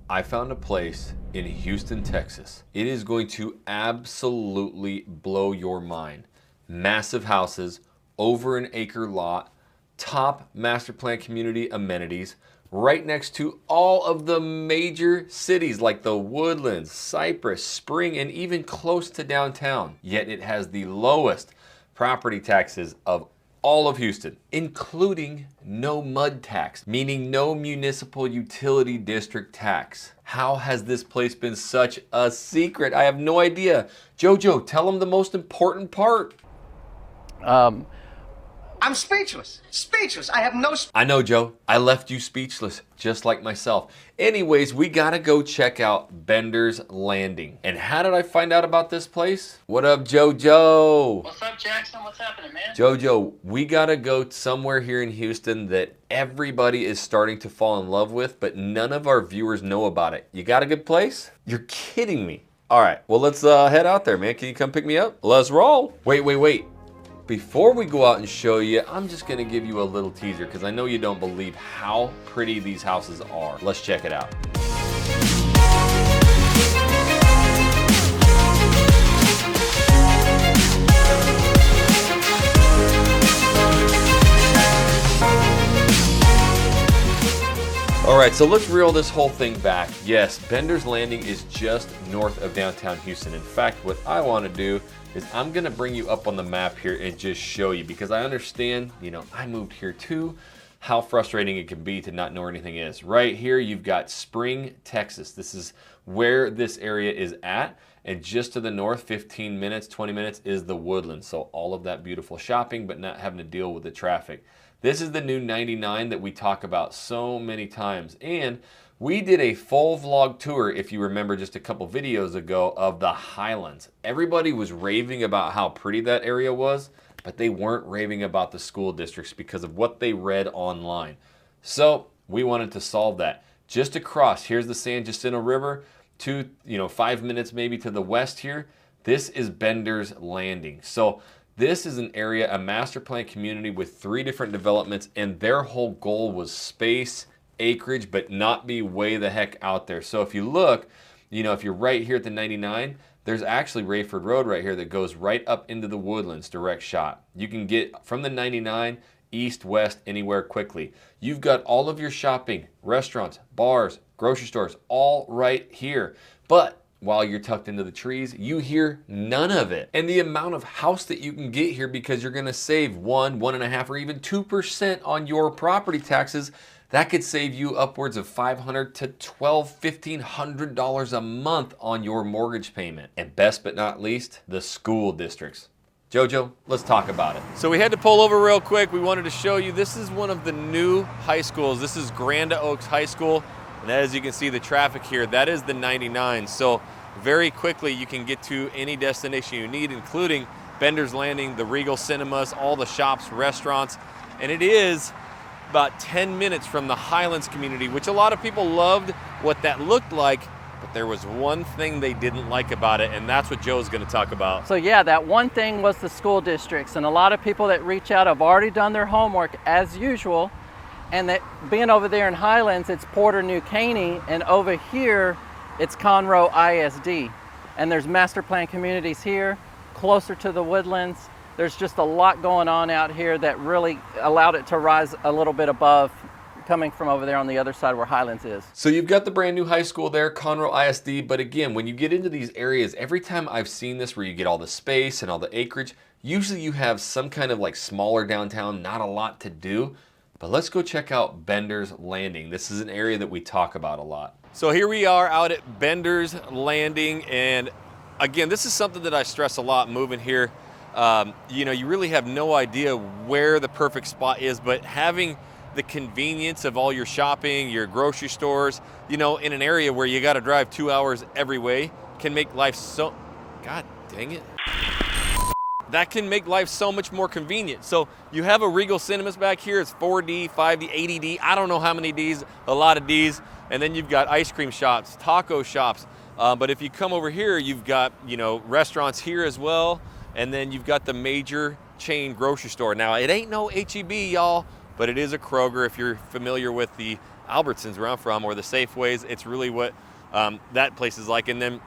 I found a place in Houston, Texas. It is going to absolutely blow your mind. Massive houses, over an acre lot, top master plan community amenities, right next to all of the major cities like the Woodlands, Cypress, Spring, and even close to downtown. Yet it has the lowest property taxes of all of Houston, including no mud tax, meaning no municipal utility district tax. How has this place been such a secret? I have no idea. Jojo, tell them the most important part. I'm speechless. Speechless. I have no... I know, Joe. I left you speechless, just like myself. Anyways, we gotta go check out Bender's Landing. And how did I find out about this place? What up, Jojo? What's up, Jackson? What's happening, man? Jojo, we gotta go somewhere here in Houston that everybody is starting to fall in love with, but none of our viewers know about it. You got a good place? You're kidding me. All right, well, let's head out there, man. Can you come pick me up? Let's roll. Wait. Before we go out and show you, I'm just gonna give you a little teaser because I know you don't believe how pretty these houses are. Let's check it out. All right, so let's reel this whole thing back. Yes, Bender's Landing is just north of downtown Houston. In fact, what I want to do is I'm gonna bring you up on the map here and just show you, because I understand, I moved here too, how frustrating it can be to not know where anything is. Right here, you've got Spring, Texas. This is where this area is at. And just to the north, 15 minutes, 20 minutes is the Woodlands. So all of that beautiful shopping, but not having to deal with the traffic. This is the new 99 that we talk about so many times. And we did a full vlog tour, if you remember just a couple videos ago, of the Highlands. Everybody was raving about how pretty that area was, but they weren't raving about the school districts because of what they read online. So we wanted to solve that. Just across, here's the San Jacinto River, 5 minutes maybe to the west here. This is Bender's Landing. So this is an area, a master plan community with 3 different developments, and their whole goal was space, acreage, but not be way the heck out there. So if you look, if you're right here at the 99, there's actually Rayford Road right here that goes right up into the Woodlands, direct shot. You can get from the 99 east, west, anywhere quickly. You've got all of your shopping, restaurants, bars, grocery stores, all right here. But while you're tucked into the trees, you hear none of it. And the amount of house that you can get here, because you're gonna save 1, 1.5, or even 2% on your property taxes, that could save you upwards of $500 to $1,500 a month on your mortgage payment. And best but not least, the school districts. Jojo, let's talk about it. So we had to pull over real quick. We wanted to show you, this is one of the new high schools. This is Grand Oaks High School. And as you can see, the traffic here, that is the 99. So very quickly you can get to any destination you need, including Bender's Landing, the Regal Cinemas, all the shops, restaurants. And it is about 10 minutes from the Highlands community, which a lot of people loved what that looked like, but there was one thing they didn't like about it, and that's what Joe's gonna talk about. So yeah, that one thing was the school districts, and a lot of people that reach out have already done their homework as usual, and that being over there in Highlands, it's Porter New Caney, and over here, it's Conroe ISD. And there's master plan communities here, closer to the Woodlands. There's just a lot going on out here that really allowed it to rise a little bit above, coming from over there on the other side where Highlands is. So you've got the brand new high school there, Conroe ISD, but again, when you get into these areas, every time I've seen this where you get all the space and all the acreage, usually you have some kind of like smaller downtown, not a lot to do. But let's go check out Bender's Landing. This is an area that we talk about a lot. So here we are out at Bender's Landing, and again, this is something that I stress a lot moving here. You really have no idea where the perfect spot is, but having the convenience of all your shopping, your grocery stores, in an area where you got to drive 2 hours every way can make life so, God dang it. That can make life so much more convenient. So you have a Regal Cinemas back here. It's 4D, 5D, 80D. I don't know how many Ds, a lot of Ds. And then you've got ice cream shops, taco shops. But if you come over here, you've got, restaurants here as well. And then you've got the major chain grocery store. Now, it ain't no H-E-B, y'all, but it is a Kroger if you're familiar with the Albertsons, where I'm from, or the Safeways. It's really what that place is like. And then,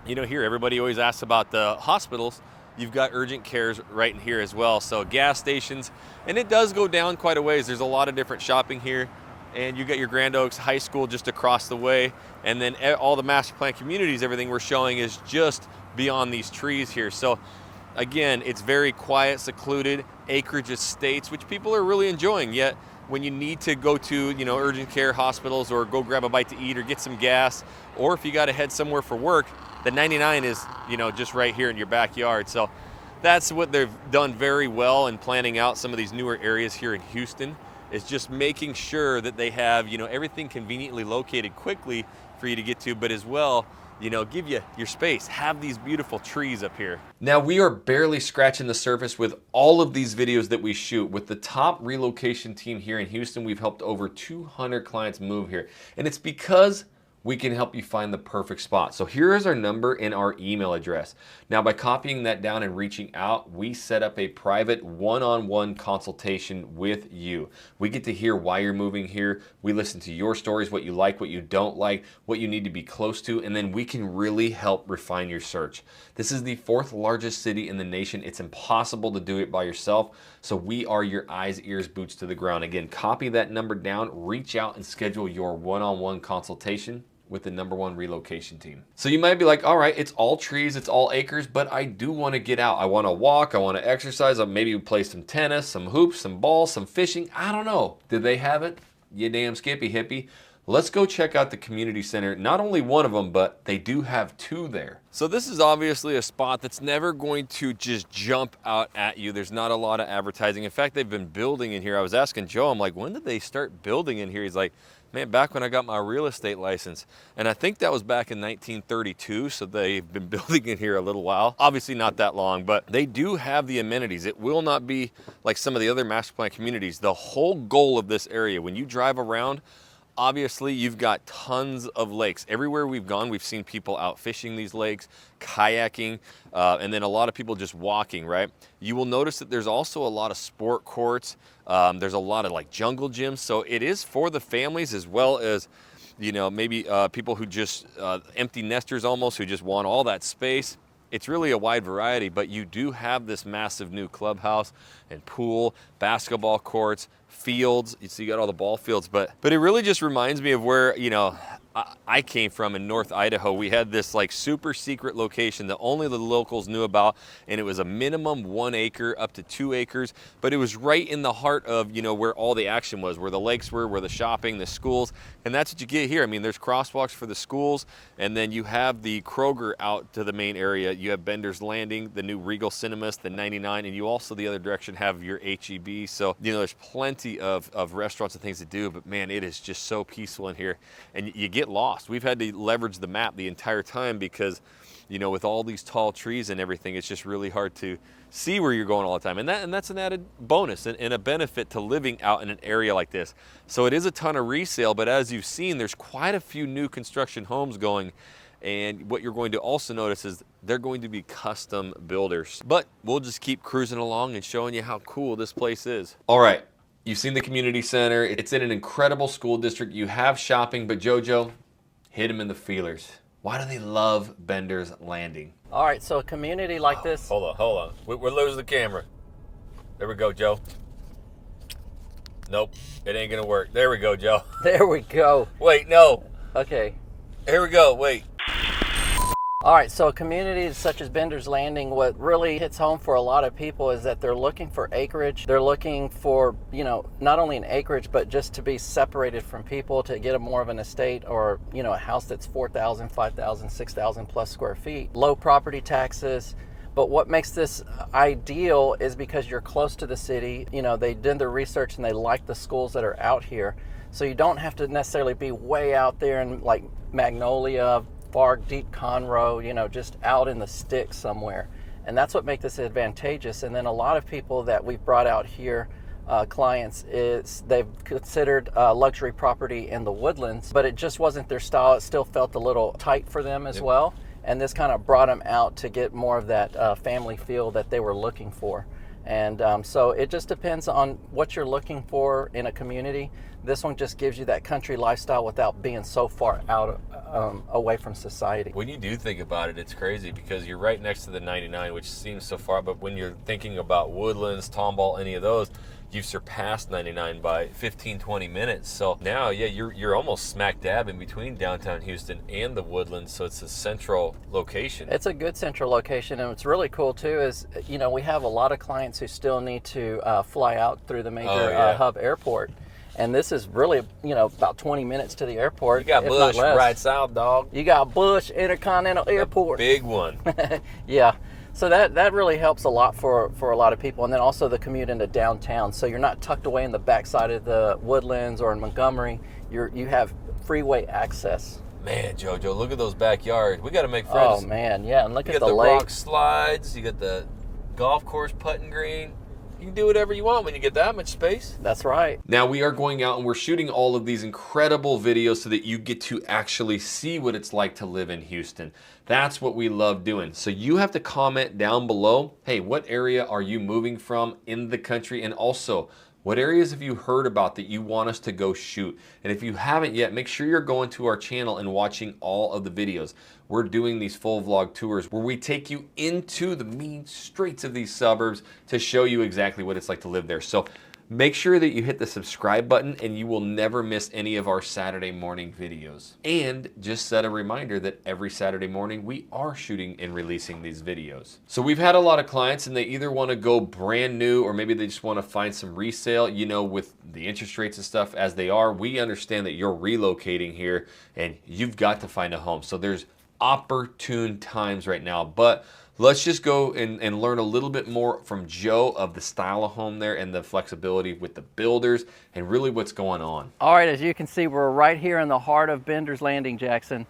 you know, here, everybody always asks about the hospitals. You've got urgent cares right in here as well. So gas stations, and it does go down quite a ways. There's a lot of different shopping here. And you got your Grand Oaks High School just across the way. And then all the master plan communities, everything we're showing is just beyond these trees here. So again, it's very quiet, secluded, acreage estates, which people are really enjoying. Yet when you need to go to, you know, urgent care hospitals, or go grab a bite to eat or get some gas, or if you got to head somewhere for work, the 99 is, you know, just right here in your backyard. So that's what they've done very well in planning out some of these newer areas here in Houston, is just making sure that they have, you know, everything conveniently located quickly for you to get to, but as well, you know, give you your space, have these beautiful trees up here. Now, we are barely scratching the surface with all of these videos that we shoot. With the top relocation team here in Houston, we've helped over 200 clients move here, and it's because we can help you find the perfect spot. So here is our number and our email address. Now, by copying that down and reaching out, we set up a private one-on-one consultation with you. We get to hear why you're moving here. We listen to your stories, what you like, what you don't like, what you need to be close to, and then we can really help refine your search. This is the 4th largest city in the nation. It's impossible to do it by yourself. So we are your eyes, ears, boots to the ground. Again, copy that number down, reach out and schedule your one-on-one consultation with the #1 relocation team. So you might be like, all right, it's all trees, it's all acres, but I do want to get out. I want to walk, I want to exercise, I'll maybe play some tennis, some hoops, some balls, some fishing. I don't know. Did they have it? You damn skippy hippie. Let's go check out the community center. Not only one of them, but they do have 2 there. So this is obviously a spot that's never going to just jump out at you. There's not a lot of advertising. In fact, they've been building in here. I was asking Joe, I'm like, when did they start building in here? He's like, man, back when I got my real estate license. And I think that was back in 1932, so they've been building in here a little while. Obviously not that long, but they do have the amenities. It will not be like some of the other master plan communities. The whole goal of this area, when you drive around, obviously you've got tons of lakes. Everywhere we've gone, we've seen people out fishing these lakes, kayaking, and then a lot of people just walking, right? You will notice that there's also a lot of sport courts. There's a lot of like jungle gyms. So it is for the families, as well as, you know, maybe people who just empty nesters almost, who just want all that space. It's really a wide variety, but you do have this massive new clubhouse and pool, basketball courts, fields. You see, you got all the ball fields, but it really just reminds me of where, you know, I came from in North Idaho. We had this like super secret location that only the locals knew about, and it was a minimum 1 acre up to 2 acres, but it was right in the heart of, you know, where all the action was, where the lakes were, where the shopping, the schools, and that's what you get here. I mean, there's crosswalks for the schools, and then you have the Kroger out to the main area. You have Bender's Landing, the new Regal Cinemas, the 99, and you also, the other direction, have your HEB. So, you know, there's plenty of restaurants and things to do, but man, it is just so peaceful in here, and you get lost. We've had to leverage the map the entire time because, you know, with all these tall trees and everything, it's just really hard to see where you're going all the time. And that's an added bonus and a benefit to living out in an area like this. So it is a ton of resale, but as you've seen, there's quite a few new construction homes going. And what you're going to also notice is they're going to be custom builders. But we'll just keep cruising along and showing you how cool this place is. All right. You've seen the community center. It's in an incredible school district. You have shopping, but JoJo, hit them in the feelers. Why do they love Bender's Landing? All right, so a community like this. Hold on. We're losing the camera. There we go, Joe. Nope, it ain't gonna work. There we go, Joe. There we go. Wait, no. Okay. Here we go, wait. All right, so communities such as Bender's Landing, what really hits home for a lot of people is that they're looking for acreage. They're looking for, you know, not only an acreage, but just to be separated from people, to get a more of an estate, or, you know, a house that's 4,000, 5,000, 6,000 plus square feet. Low property taxes. But what makes this ideal is because you're close to the city. You know, they did their research and they like the schools that are out here. So you don't have to necessarily be way out there in like Magnolia, far deep Conroe, you know, just out in the sticks somewhere. And that's what makes this advantageous. And then a lot of people that we've brought out here, clients, is they've considered luxury property in the Woodlands, but it just wasn't their style. It still felt a little tight for them as well. And this kind of brought them out to get more of that family feel that they were looking for. And so it just depends on what you're looking for in a community. This one just gives you that country lifestyle without being so far out away from society. When you do think about it, it's crazy because you're right next to the 99, which seems so far, but when you're thinking about Woodlands, Tomball, any of those, you've surpassed 99 by 15, 20 minutes. So now, yeah, you're almost smack dab in between downtown Houston and the Woodlands, so it's a central location. It's a good central location, and what's really cool too is, you know, we have a lot of clients who still need to fly out through the major hub airport. And this is really, you know, about 20 minutes to the airport. You got Bush right south, dog. You got Bush Intercontinental Airport. Big one. Yeah. So that really helps a lot for a lot of people. And then also the commute into downtown. So you're not tucked away in the backside of the Woodlands or in Montgomery. You have freeway access. Man, JoJo, look at those backyards. We got to make friends. Oh, man, yeah. And look at the lake. You got the lake. rock slides. You got the golf course putting green. You can do whatever you want when you get that much space. That's right. Now we are going out and we're shooting all of these incredible videos so that you get to actually see what it's like to live in Houston. That's what we love doing. So you have to comment down below, hey, what area are you moving from in the country? And also, what areas have you heard about that you want us to go shoot? And if you haven't yet, make sure you're going to our channel and watching all of the videos. We're doing these full vlog tours where we take you into the mean streets of these suburbs to show you exactly what it's like to live there. So make sure that you hit the subscribe button and you will never miss any of our Saturday morning videos. And just set a reminder that every Saturday morning we are shooting and releasing these videos. So we've had a lot of clients and they either want to go brand new or maybe they just want to find some resale. You know, with the interest rates and stuff as they are, we understand that you're relocating here and you've got to find a home. So there's opportune times right now, but let's just go and learn a little bit more from Joe of the style of home there and the flexibility with the builders and really what's going on. All right, as you can see, we're right here in the heart of Bender's Landing, Jackson.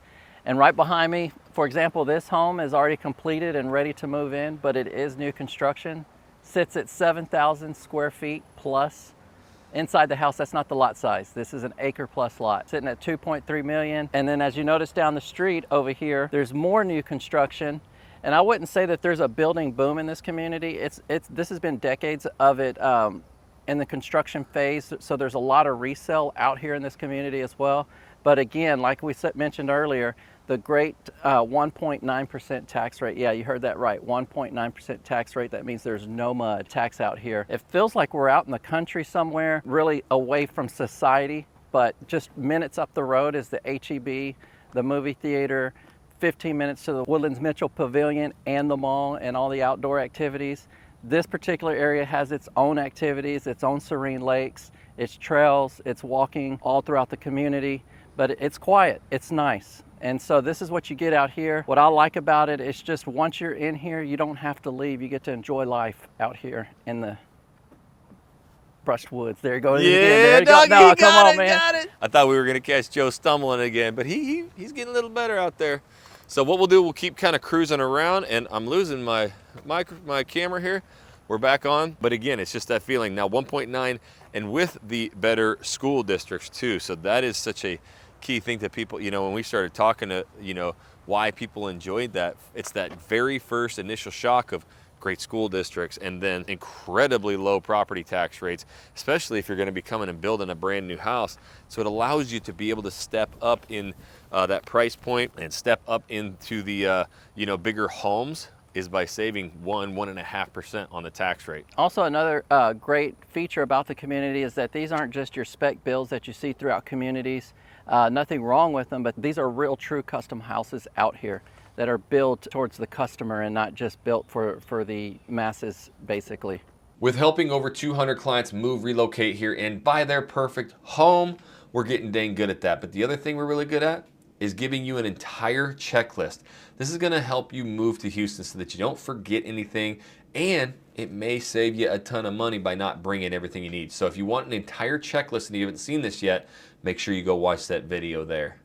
And right behind me, for example, this home is already completed and ready to move in, but it is new construction. Sits at 7,000 square feet plus. Inside the house, that's not the lot size. This is an acre plus lot, sitting at 2.3 million. And then as you notice down the street over here, there's more new construction. And I wouldn't say that there's a building boom in this community. This has been decades of it in the construction phase. So there's a lot of resale out here in this community as well. But again, like we mentioned earlier, the great 1.9% tax rate. Yeah, you heard that right, 1.9% tax rate. That means there's no mud tax out here. It feels like we're out in the country somewhere, really away from society, but just minutes up the road is the HEB, the movie theater, 15 minutes to the Woodlands Mitchell Pavilion and the mall and all the outdoor activities. This particular area has its own activities, its own serene lakes, its trails, it's walking all throughout the community, but it's quiet, it's nice. And so this is what you get out here. What I like about it is just once you're in here, you don't have to leave. You get to enjoy life out here in the brushed woods. There you go. Yeah, there you dog, go. No, he come got on, it, man. got it. I thought we were going to catch Joe stumbling again, but he's getting a little better out there. So what we'll do, we'll keep kind of cruising around, and I'm losing my camera here. We're back on, but again, it's just that feeling. Now 1.9, and with the better school districts too. So that is such a key thing that people, you know, when we started talking to, you know, why people enjoyed that, it's that very first initial shock of great school districts and then incredibly low property tax rates, especially if you're going to be coming and building a brand new house. So it allows you to be able to step up in that price point and step up into the, you know, bigger homes is by saving 1.5% on the tax rate. Also, another great feature about the community is that these aren't just your spec builds that you see throughout communities. Nothing wrong with them, but these are real true custom houses out here that are built towards the customer and not just built for the masses, basically. With helping over 200 clients move, relocate here, and buy their perfect home, we're getting dang good at that. But the other thing we're really good at is giving you an entire checklist. This is gonna help you move to Houston so that you don't forget anything, and it may save you a ton of money by not bringing everything you need. So if you want an entire checklist and you haven't seen this yet, make sure you go watch that video there.